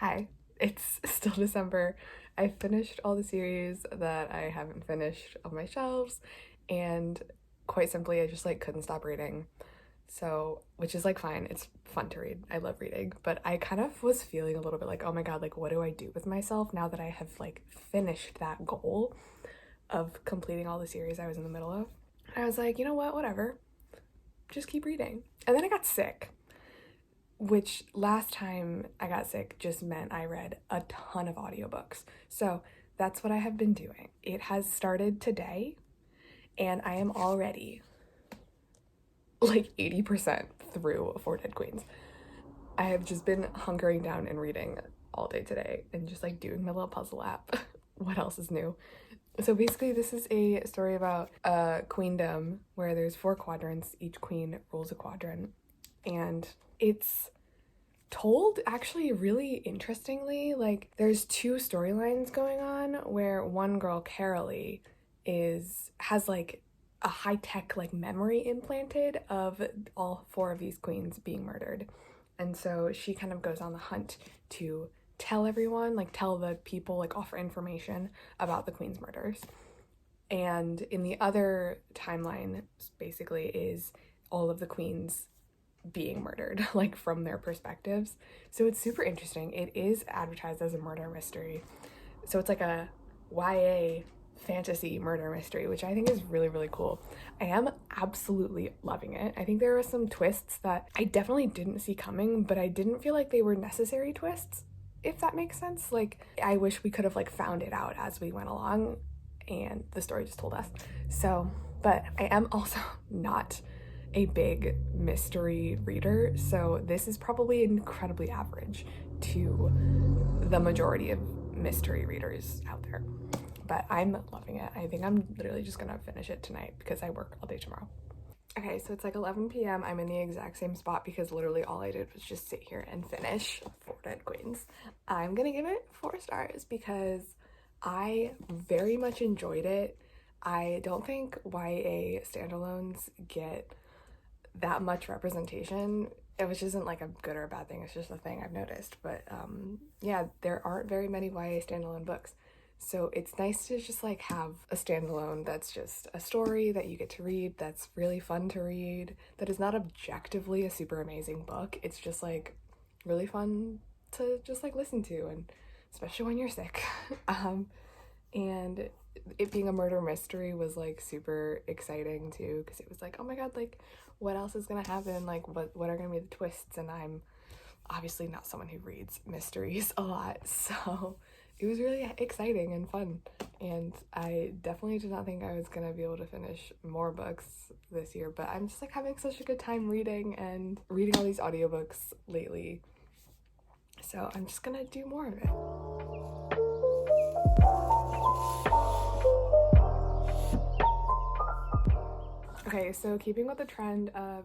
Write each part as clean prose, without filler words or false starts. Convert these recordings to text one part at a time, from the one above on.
Hi, it's still December. I finished all the series that I haven't finished on my shelves, and quite simply, I just like couldn't stop reading. So, which is like fine, it's fun to read. I love reading, but I kind of was feeling a little bit like, oh my god, like what do I do with myself now that I have like finished that goal of completing all the series I was in the middle of? And I was like, you know what, whatever, just keep reading. And then I got sick, which last time I got sick just meant I read a ton of audiobooks. So that's what I have been doing. It has started today, and I am already like 80% through Four Dead Queens. I have just been hunkering down and reading all day today and just like doing my little puzzle app. What else is new? So basically, this is a story about a queendom where there's 4 quadrants. Each queen rules a quadrant, and it's told actually really interestingly. Like there's 2 storylines going on where one girl, Carolee, has like a high-tech like memory implanted of all 4 of these queens being murdered, and so she kind of goes on the hunt to tell everyone, like tell the people, like offer information about the queen's murders. And in the other timeline basically is all of the queens being murdered, like from their perspectives. So it's super interesting. It is advertised as a murder mystery. So it's like a YA fantasy murder mystery, which I think is really, really cool. I am absolutely loving it. I think there are some twists that I definitely didn't see coming, but I didn't feel like they were necessary twists, if that makes sense. Like, I wish we could have like found it out as we went along and the story just told us. So, but I am also not a big mystery reader, so this is probably incredibly average to the majority of mystery readers out there. But I'm loving it. I think I'm literally just gonna finish it tonight because I work all day tomorrow. Okay, so it's like 11 p.m. I'm in the exact same spot because literally all I did was just sit here and finish Four Dead Queens. I'm gonna give it 4 stars because I very much enjoyed it. I don't think YA standalones get that much representation, which isn't like a good or a bad thing, it's just a thing I've noticed. But yeah, there aren't very many YA standalone books. So it's nice to just like have a standalone that's just a story that you get to read, that's really fun to read, that is not objectively a super amazing book. It's just like really fun to just like listen to, and especially when you're sick. And it being a murder mystery was like super exciting too, because it was like, oh my god, like what else is gonna happen, like what are gonna be the twists. And I'm obviously not someone who reads mysteries a lot, so it was really exciting and fun. And I definitely did not think I was gonna be able to finish more books this year, but I'm just like having such a good time reading and reading all these audiobooks lately, so I'm just gonna do more of it. Okay, so keeping with the trend of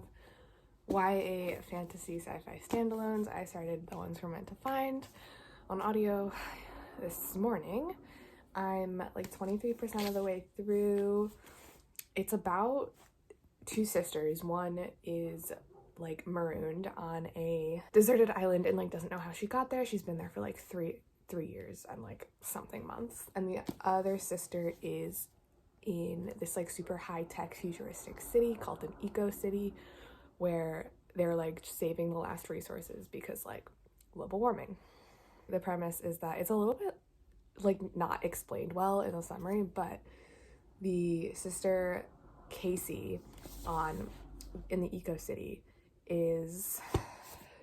YA fantasy sci-fi standalones, I started The Ones We're Meant to Find on audio this morning. I'm like 23% of the way through. It's about 2 sisters. One is like marooned on a deserted island and like doesn't know how she got there. She's been there for like three years and like something months. And the other sister is in this like super high-tech futuristic city called an eco city, where they're like saving the last resources because like global warming. The premise is that it's a little bit like not explained well in the summary, but the sister Casey in the eco city is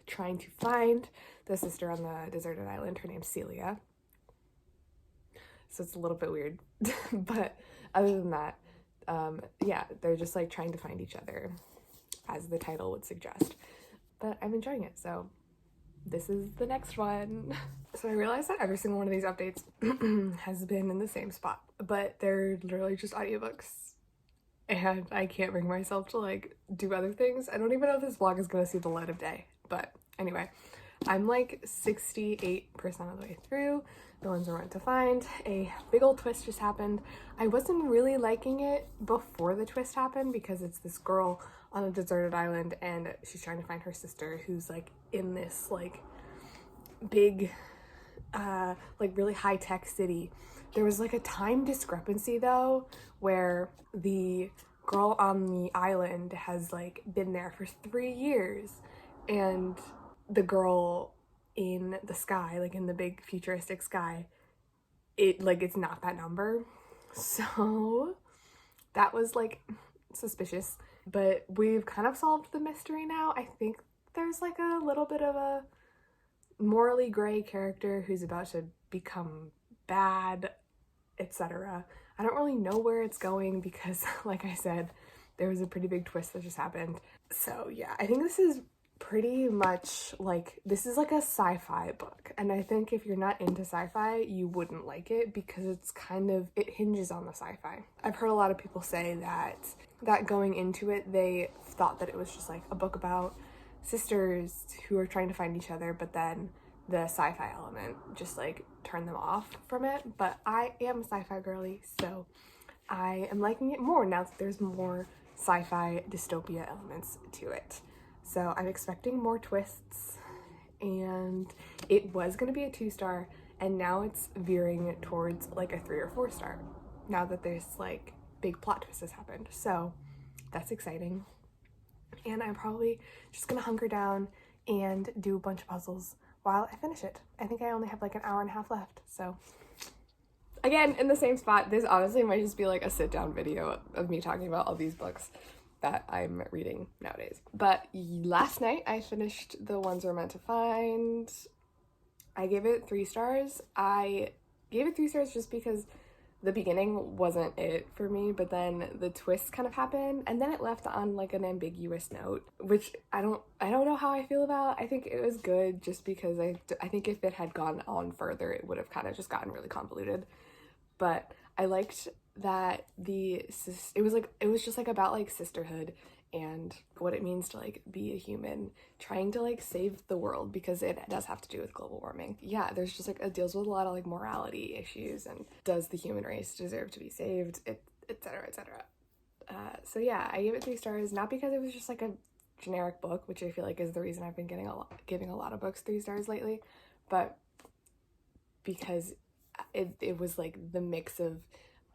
trying to find the sister on the deserted island. Her name's Celia, so it's a little bit weird. But other than that, yeah, they're just like trying to find each other, as the title would suggest. But I'm enjoying it, so this is the next one. So I realized that every single one of these updates has been in the same spot, but they're literally just audiobooks, and I can't bring myself to like do other things. I don't even know if this vlog is gonna see the light of day, but anyway, I'm like 68% of the way through The Ones We're Meant to Find. A big old twist just happened. I wasn't really liking it before the twist happened because it's this girl on a deserted island and she's trying to find her sister, who's like in this like big like really high-tech city. There was like a time discrepancy though, where the girl on the island has like been there for 3 years, and the girl in the sky, like in the big futuristic sky, it's not that number. So that was like suspicious, but we've kind of solved the mystery now. I think there's like a little bit of a morally gray character who's about to become bad, etc. I don't really know where it's going because, like I said, there was a pretty big twist that just happened. So yeah, I think this is pretty much like, this is like a sci-fi book, and I think if you're not into sci-fi, you wouldn't like it because it's kind of, it hinges on the sci-fi. I've heard a lot of people say that going into it, they thought that it was just like a book about sisters who are trying to find each other, but then the sci-fi element just like turned them off from it. But I am a sci-fi girly, so I am liking it more now that there's more sci-fi dystopia elements to it. So I'm expecting more twists, and it was going to be a 2-star, and now it's veering towards like a 3 or 4-star now that there's like big plot twists has happened. So that's exciting. And I'm probably just gonna hunker down and do a bunch of puzzles while I finish it. I think I only have like an hour and a half left, so again, in the same spot. This honestly might just be like a sit-down video of me talking about all these books that I'm reading nowadays. But last night I finished The Ones We're Meant to Find. I gave it 3 stars. I gave it 3 stars just because the beginning wasn't it for me, but then the twist kind of happened, and then it left on like an ambiguous note, which I don't know how I feel about. I think it was good just because I think if it had gone on further, it would have kind of just gotten really convoluted. But I liked that it was just like about like sisterhood and what it means to like be a human trying to like save the world, because it does have to do with global warming. Yeah, there's just like, it deals with a lot of like morality issues and does the human race deserve to be saved, etc, etc. So yeah, I gave it 3 stars, not because it was just like a generic book, which I feel like is the reason I've been giving a lot of books 3 stars lately, but because it was like the mix of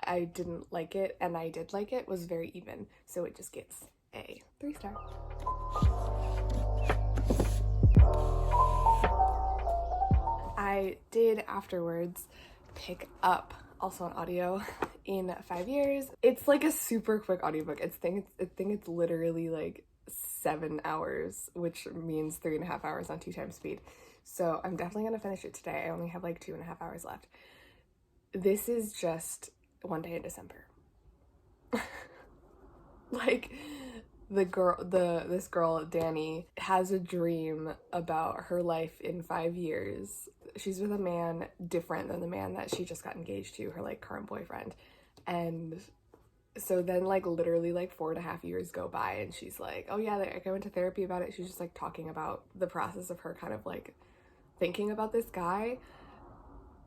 I didn't like it and I did like it was very even, so it just gets a 3-star. I did afterwards pick up also an audio in 5 years. It's like a super quick audiobook. I think it's literally like 7 hours, which means 3.5 hours on 2 times speed. So I'm definitely gonna finish it today. I only have like 2.5 hours left. This is just One Day in December. Like, this girl, Danny, has a dream about her life in 5 years. She's with a man different than the man that she just got engaged to, her like current boyfriend. And so then like literally like 4.5 years go by, and she's like, oh yeah, like I went to therapy about it. She's just like talking about the process of her kind of like thinking about this guy,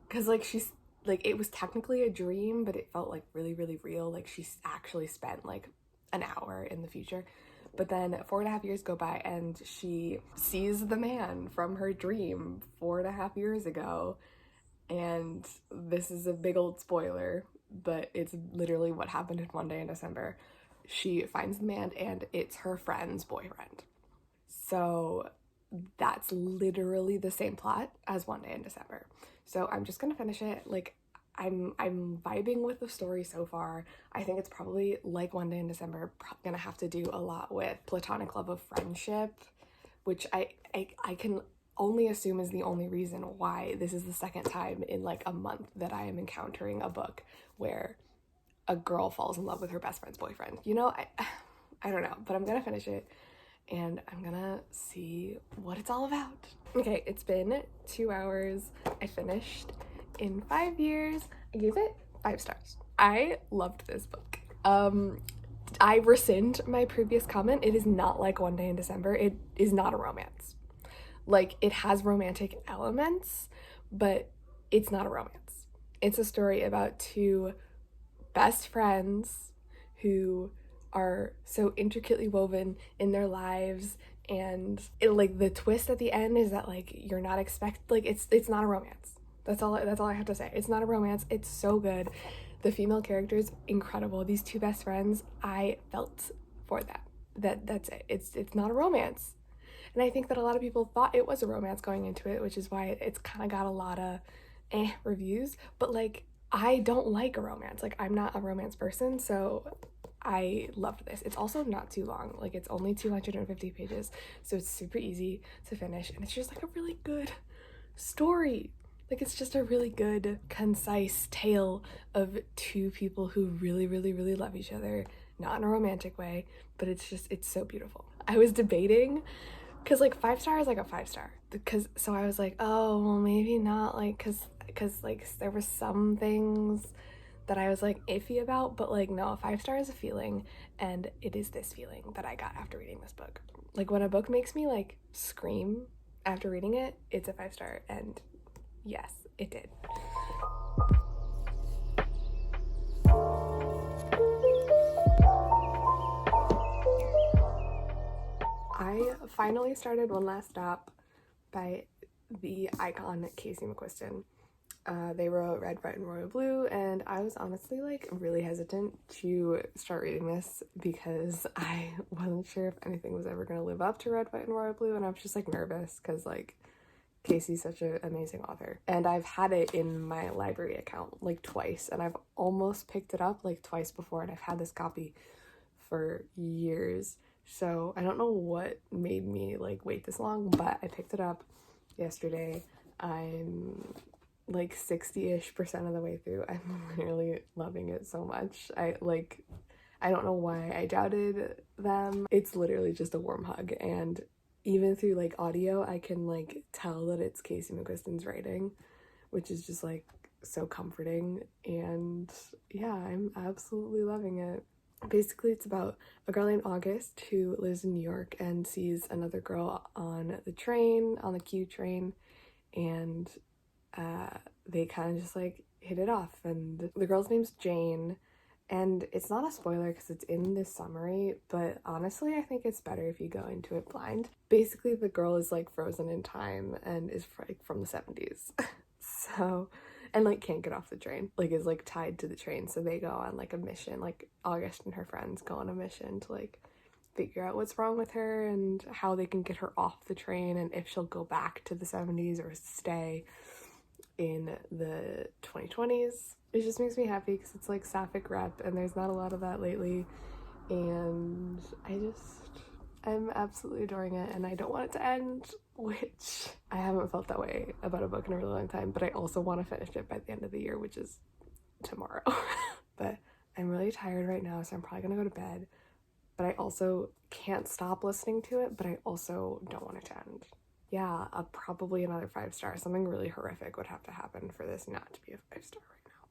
because like she's like, it was technically a dream, but it felt like really, really real. Like she's actually spent like an hour in the future. But then 4.5 years go by and she sees the man from her dream 4.5 years ago. And this is a big old spoiler, but it's literally what happened in One Day in December. She finds the man and it's her friend's boyfriend. So that's literally the same plot as One Day in December. So I'm just gonna finish it. Like, I'm vibing with the story so far. I think it's probably like One Day in December, gonna have to do a lot with platonic love of friendship, which I can only assume is the only reason why this is the second time in like a month that I am encountering a book where a girl falls in love with her best friend's boyfriend. You know, I don't know, but I'm gonna finish it and I'm gonna see what it's all about. Okay, it's been 2 hours. I finished in 5 years. I gave it 5 stars. I loved this book. I rescind my previous comment. It is not like One Day in December. It is not a romance. Like, it has romantic elements, but it's not a romance. It's a story about 2 best friends who are so intricately woven in their lives, and like the twist at the end is that like you're not like it's not a romance. That's all I have to say. It's not a romance. It's so good. The female characters, incredible. These two best friends, I felt for them. That's it. It's not a romance. And I think that a lot of people thought it was a romance going into it, which is why it's kind of got a lot of reviews. But like, I don't like a romance. Like, I'm not a romance person, so I loved this. It's also not too long. Like, it's only 250 pages, so it's super easy to finish, and it's just like a really good story. Like, it's just a really good, concise tale of two people who really, really, really love each other. Not in a romantic way, but it's so beautiful. I was debating, because like 5 star is like a 5 star. Because, so I was like, oh, well, maybe not, like, because like there were some things that I was like iffy about, but like, no, a 5 star is a feeling, and it is this feeling that I got after reading this book. Like, when a book makes me like scream after reading it, it's a 5 star, and yes, it did. I finally started One Last Stop by the icon Casey McQuiston. They wrote Red, White, and Royal Blue, and I was honestly like really hesitant to start reading this because I wasn't sure if anything was ever going to live up to Red, White, and Royal Blue, and I was just like nervous because like Casey's such an amazing author. And I've had it in my library account like twice, and I've almost picked it up like twice before, and I've had this copy for years. So I don't know what made me like wait this long, but I picked it up yesterday. I'm like 60-ish% of the way through. I'm literally loving it so much. I don't know why I doubted them. It's literally just a warm hug, and even through like audio, I can like tell that it's Casey McQuiston's writing, which is just like so comforting. And yeah, I'm absolutely loving it. Basically, it's about a girl named August who lives in New York and sees another girl on the train, on the Q train, and they kind of just like hit it off. And the girl's name's Jane, and it's not a spoiler because it's in this summary, but honestly I think it's better if you go into it blind. Basically, the girl is like frozen in time and is like from the 70s. So, and like can't get off the train, like is like tied to the train, so they go on like a mission. Like, August and her friends go on a mission to like figure out what's wrong with her and how they can get her off the train, and if she'll go back to the 70s or stay in the 2020s. It just makes me happy because it's like sapphic rep, and there's not a lot of that lately, and I'm absolutely adoring it, and I don't want it to end, which I haven't felt that way about a book in a really long time, but I also want to finish it by the end of the year, which is tomorrow. But I'm really tired right now, so I'm probably gonna go to bed, but I also can't stop listening to it, but I also don't want it to end. Yeah, probably another 5 star. Something really horrific would have to happen for this not to be a 5 star right now.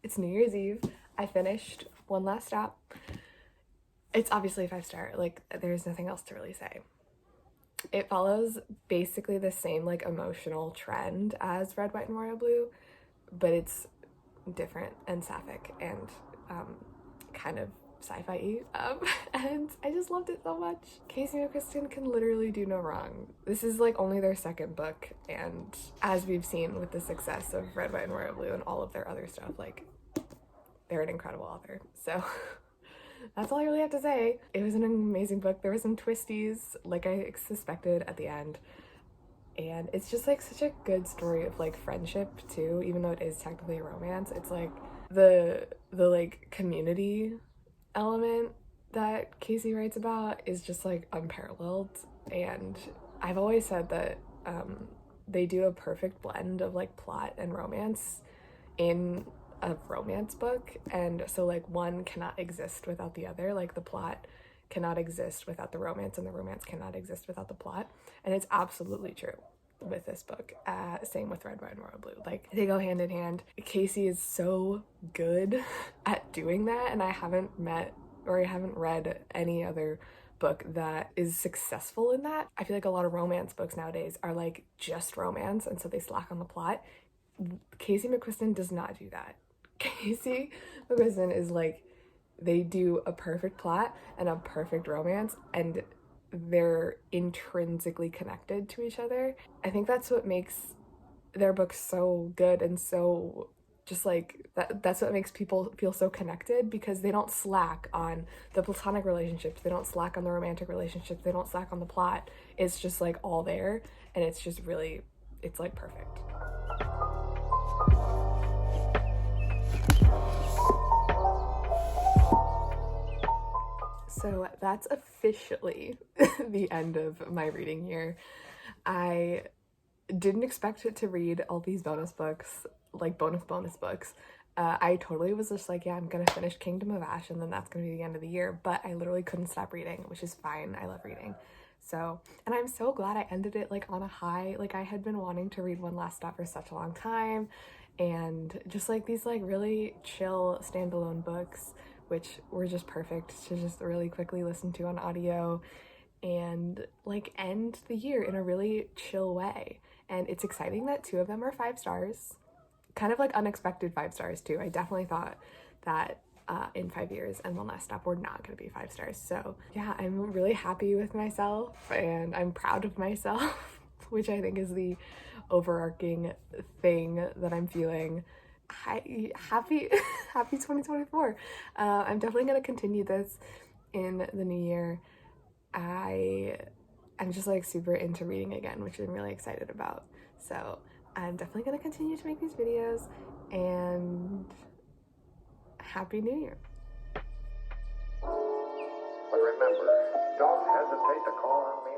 It's New Year's Eve. I finished One Last Stop. It's obviously a 5 star. Like, there's nothing else to really say. It follows basically the same like emotional trend as Red, White, and Royal Blue, but it's different and sapphic and kind of sci-fi-y, and I just loved it so much. Casey McQuiston can literally do no wrong. This is like only their second book, and as we've seen with the success of Red, White, and Royal Blue and all of their other stuff, like, they're an incredible author. So that's all I really have to say. It was an amazing book. There were some twisties like I suspected at the end, and it's just like such a good story of like friendship too, even though it is technically a romance. It's like the like community element that Casey writes about is just like unparalleled, and I've always said that they do a perfect blend of like plot and romance in a romance book, and so like one cannot exist without the other. Like, the plot cannot exist without the romance, and the romance cannot exist without the plot, and it's absolutely true with this book. Same with Red, White, and Royal Blue. Like, they go hand in hand. Casey is so good at doing that, and I haven't read any other book that is successful in that. I feel like a lot of romance books nowadays are like just romance, and so they slack on the plot. Casey McQuiston does not do that. Casey McQuiston is like, they do a perfect plot and a perfect romance, and they're intrinsically connected to each other. I think that's what makes their books so good and so just like that's what makes people feel so connected, because they don't slack on the platonic relationships, they don't slack on the romantic relationships, they don't slack on the plot. It's just like all there, and it's just really, it's like perfect. So that's officially the end of my reading year. I didn't expect it to read all these bonus books, like bonus books. I totally was just like, yeah, I'm gonna finish Kingdom of Ash and then that's gonna be the end of the year. But I literally couldn't stop reading, which is fine. I love reading. So, and I'm so glad I ended it like on a high. Like I had been wanting to read One Last Stop for such a long time, and just like these like really chill standalone books, which were just perfect to just really quickly listen to on audio and like end the year in a really chill way. And it's exciting that 2 of them are 5 stars. Kind of like unexpected 5 stars too. I definitely thought that in 5 years and One Last Stop were not going to be 5 stars. So yeah, I'm really happy with myself and I'm proud of myself, which I think is the overarching thing that I'm feeling. Happy 2024. I'm definitely going to continue this in the new year. I'm just like super into reading again, which I'm really excited about. So I'm definitely going to continue to make these videos, and Happy New Year. But remember, don't hesitate to call on me